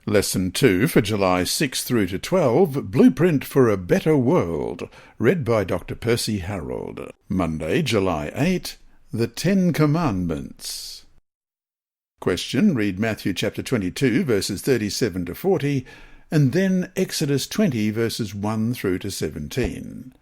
Lesson 2 for July 6 through to 12, Blueprint for a Better World, read by Dr. Percy Harold. Monday, July 8, the 10 Commandments. Question, read Matthew chapter 22, verses 37 to 40, and then Exodus 20, verses 1 through to 17.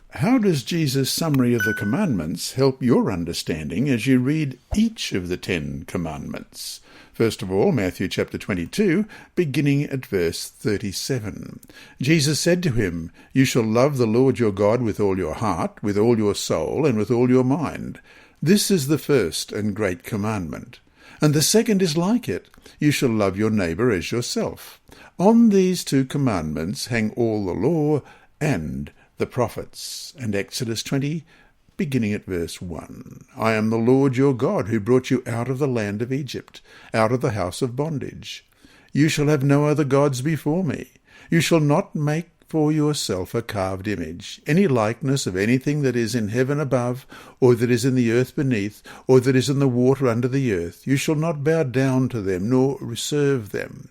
How does Jesus' summary of the commandments help your understanding as you read each of the 10 commandments? First of all, Matthew chapter 22, beginning at verse 37. Jesus said to him, "You shall love the Lord your God with all your heart, with all your soul, and with all your mind. This is the first and great commandment. And the second is like it. You shall love your neighbour as yourself. On these 2 commandments hang all the law and the prophets." And Exodus 20, beginning at verse 1. "I am the Lord your God, who brought you out of the land of Egypt, out of the house of bondage. You shall have no other gods before me. You shall not make for yourself a carved image, any likeness of anything that is in heaven above, or that is in the earth beneath, or that is in the water under the earth. You shall not bow down to them, nor serve them.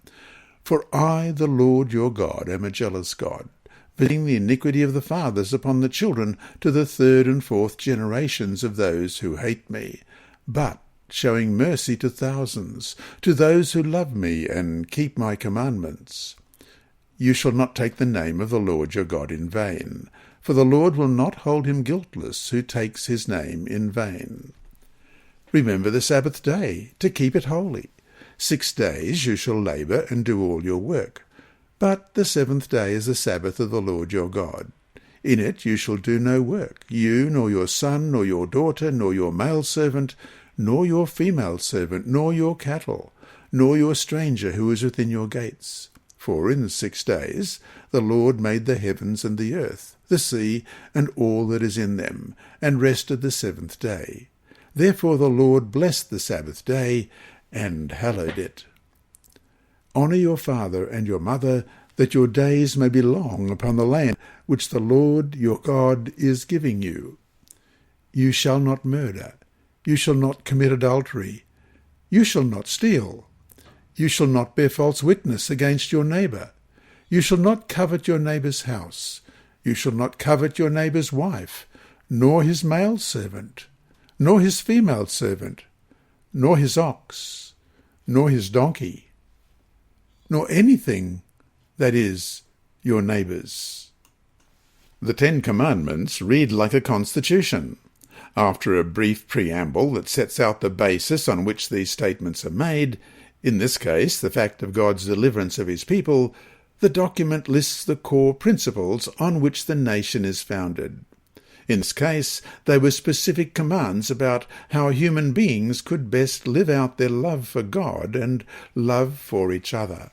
For I, the Lord your God, am a jealous God, visiting the iniquity of the fathers upon the children to the 3rd and 4th generations of those who hate me, but showing mercy to thousands, to those who love me and keep my commandments. You shall not take the name of the Lord your God in vain, for the Lord will not hold him guiltless who takes his name in vain. Remember the Sabbath day, to keep it holy. 6 days you shall labour and do all your work. But the 7th day is the Sabbath of the Lord your God. In it you shall do no work, you, nor your son, nor your daughter, nor your male servant, nor your female servant, nor your cattle, nor your stranger who is within your gates. For in 6 days the Lord made the heavens and the earth, the sea, and all that is in them, and rested the 7th day. Therefore the Lord blessed the Sabbath day, and hallowed it. Honour your father and your mother, that your days may be long upon the land which the Lord your God is giving you. You shall not murder. You shall not commit adultery. You shall not steal. You shall not bear false witness against your neighbour. You shall not covet your neighbour's house. You shall not covet your neighbour's wife, nor his male servant, nor his female servant, nor his ox, nor his donkey, nor anything that is your neighbour's." The 10 Commandments read like a constitution. After a brief preamble that sets out the basis on which these statements are made, in this case the fact of God's deliverance of his people, the document lists the core principles on which the nation is founded. In this case, they were specific commands about how human beings could best live out their love for God and love for each other.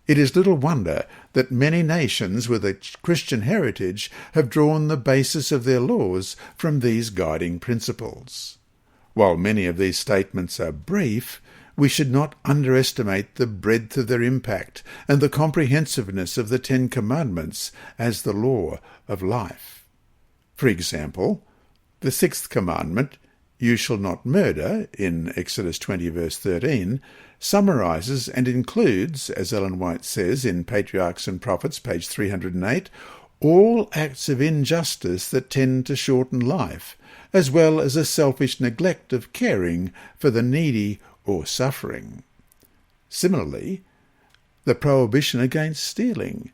It is little wonder that many nations with a Christian heritage have drawn the basis of their laws from these guiding principles. While many of these statements are brief, we should not underestimate the breadth of their impact and the comprehensiveness of the 10 Commandments as the law of life. For example, the 6th commandment, "You shall not murder," in Exodus 20 verse 13, summarizes and includes, as Ellen White says in Patriarchs and Prophets, page 308, all acts of injustice that tend to shorten life, as well as a selfish neglect of caring for the needy or suffering. Similarly, the prohibition against stealing,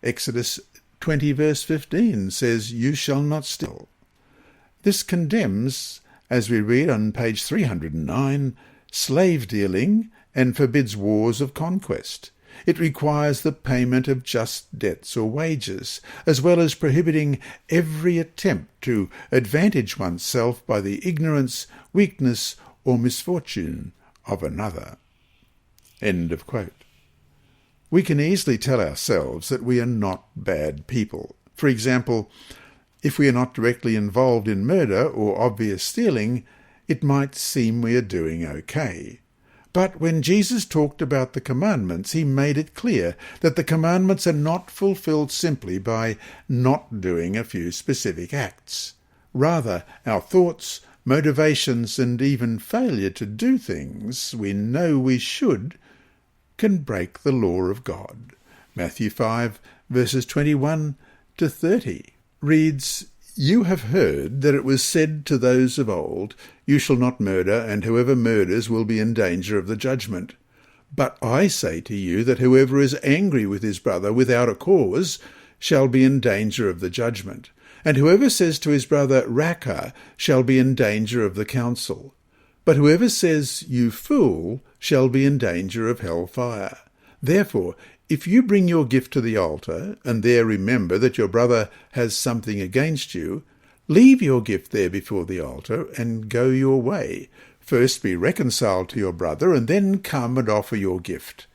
Exodus 20 verse 15, says, "You shall not steal." This condemns, as we read on page 309, slave dealing and forbids wars of conquest. It requires the payment of just debts or wages, as well as prohibiting every attempt to advantage oneself by the ignorance, weakness, or misfortune of another. End of quote. We can easily tell ourselves that we are not bad people. For example, if we are not directly involved in murder or obvious stealing, it might seem we are doing okay. But when Jesus talked about the commandments, he made it clear that the commandments are not fulfilled simply by not doing a few specific acts. Rather, our thoughts, motivations, and even failure to do things we know we should can break the law of God. Matthew 5, verses 21 to 30 reads, "You have heard that it was said to those of old, 'You shall not murder, and whoever murders will be in danger of the judgment.' But I say to you that whoever is angry with his brother without a cause shall be in danger of the judgment. And whoever says to his brother, 'Raca,' shall be in danger of the council. But whoever says, 'You fool,' shall be in danger of hell fire. Therefore, if you bring your gift to the altar, and there remember that your brother has something against you, leave your gift there before the altar, and go your way. First be reconciled to your brother, and then come and offer your gift.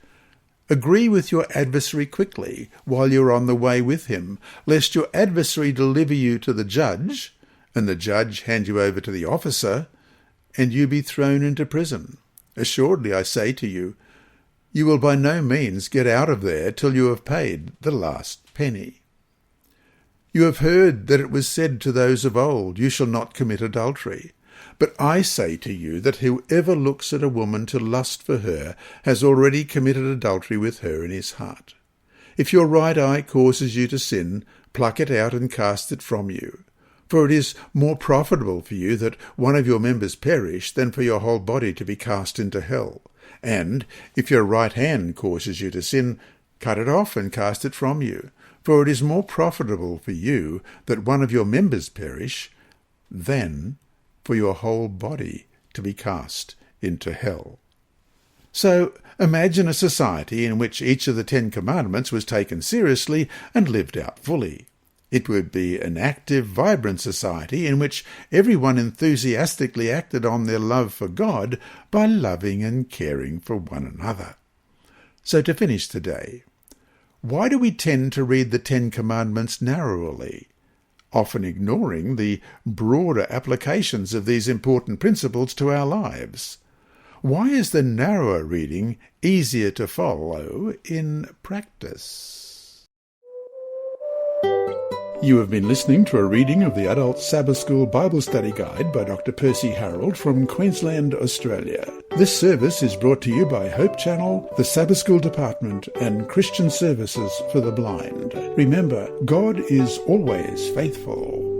Agree with your adversary quickly, while you are on the way with him, lest your adversary deliver you to the judge, and the judge hand you over to the officer, and you be thrown into prison. Assuredly, I say to you, you will by no means get out of there till you have paid the last penny. You have heard that it was said to those of old, 'You shall not commit adultery.' But I say to you that whoever looks at a woman to lust for her has already committed adultery with her in his heart. If your right eye causes you to sin, pluck it out and cast it from you. For it is more profitable for you that one of your members perish than for your whole body to be cast into hell. And if your right hand causes you to sin, cut it off and cast it from you. For it is more profitable for you that one of your members perish than for your whole body to be cast into hell." So imagine a society in which each of the 10 Commandments was taken seriously and lived out fully. It would be an active, vibrant society in which everyone enthusiastically acted on their love for God by loving and caring for one another. So to finish today, why do we tend to read the 10 Commandments narrowly, often ignoring the broader applications of these important principles to our lives? Why is the narrower reading easier to follow in practice? You have been listening to a reading of the Adult Sabbath School Bible Study Guide by Dr. Percy Harold from Queensland, Australia. This service is brought to you by Hope Channel, the Sabbath School Department, and Christian Services for the Blind. Remember, God is always faithful.